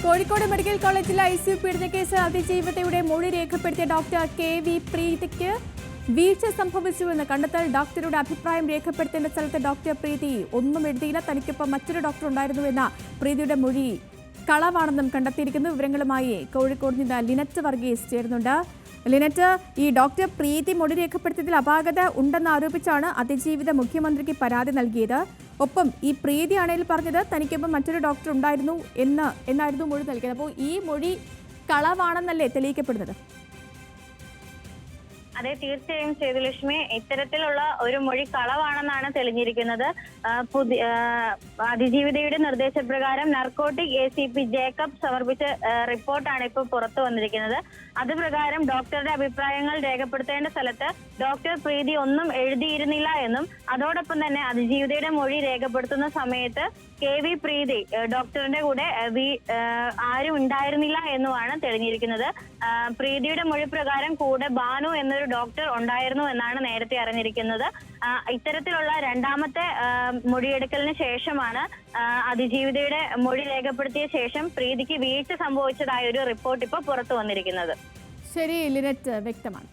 Kozhikode medical കോളേജിലെ ICU പീഡനക്കേസ് അതിജീവിതയുടെ മൊഴി രേഖപ്പെടുത്തിയ ഡോക്ടർ KV പ്രീതിക്ക് വീഴ്ച സംഭവിച്ചുവെന്ന് കണ്ടെത്തൽ. ഡോക്ടറുടെ അഭിപ്രായം രേഖപ്പെടുത്തേണ്ട സ്ഥലത്ത് ഡോക്ടർ പ്രീതി ഒന്നും എഴുതിയില്ല. തനിക്കൊപ്പം മറ്റൊരു ഡോക്ടർ ഉണ്ടായിരുന്നുവെന്ന പ്രീതിയുടെ മൊഴി കളവാണെന്നും കണ്ടെത്തിയിരിക്കുന്നു. വിവരങ്ങളുമായി കോഴിക്കോട് നിന്ന് ലിനറ്റ് വർഗീസ് ചേരുന്നുണ്ട്. ലിനറ്റ്, ഈ ഡോക്ടർ പ്രീതി മൊഴി രേഖപ്പെടുത്തിയതിൽ അപാകത ഉണ്ടെന്ന് ആരോപിച്ചാണ് അതിജീവിത മുഖ്യമന്ത്രിക്ക് പരാതി നൽകിയത്. ഒപ്പം ഈ പ്രീതിയാണെങ്കിൽ പറഞ്ഞത് തനിക്കൊപ്പം മറ്റൊരു ഡോക്ടർ ഉണ്ടായിരുന്നു എന്നായിരുന്നു മൊഴി നൽകിയത്. അപ്പോൾ ഈ മൊഴി കളവാണെന്നല്ലേ തെളിയിക്കപ്പെടുന്നത്? അതെ, തീർച്ചയായും സേതുലക്ഷ്മി, ഇത്തരത്തിലുള്ള ഒരു മൊഴി കളവാണെന്നാണ് തെളിഞ്ഞിരിക്കുന്നത്. അതിജീവിതയുടെ നിർദ്ദേശപ്രകാരം നർക്കോട്ടിക് ACP ജേക്കബ് സമർപ്പിച്ച റിപ്പോർട്ടാണ് ഇപ്പോൾ പുറത്തു വന്നിരിക്കുന്നത്. അത് പ്രകാരം ഡോക്ടറുടെ അഭിപ്രായങ്ങൾ രേഖപ്പെടുത്തേണ്ട സ്ഥലത്ത് ഡോക്ടർ പ്രീതി ഒന്നും എഴുതിയിരുന്നില്ല എന്നും അതോടൊപ്പം തന്നെ അതിജീവിതയുടെ മൊഴി രേഖപ്പെടുത്തുന്ന സമയത്ത് KV പ്രീതി ഡോക്ടറിന്റെ കൂടെ ആരും ഉണ്ടായിരുന്നില്ല എന്നുമാണ് തെളിഞ്ഞിരിക്കുന്നത്. പ്രീതിയുടെ മൊഴി പ്രകാരം കൂടെ ബാനു എന്നൊരു ഡോക്ടർ ഉണ്ടായിരുന്നു എന്നാണ് നേരത്തെ അറിഞ്ഞിരിക്കുന്നത്. ഇത്തരത്തിലുള്ള രണ്ടാമത്തെ മൊഴിയെടുക്കലിന് ശേഷമാണ് അതിജീവിതയുടെ മൊഴി രേഖപ്പെടുത്തിയ ശേഷം പ്രീതിക്ക് വീഴ്ച സംഭവിച്ചതായ ഒരു റിപ്പോർട്ട് ഇപ്പോൾ പുറത്തു വന്നിരിക്കുന്നത്. ശരി ലിനറ്റ്, വ്യക്തമാണ്.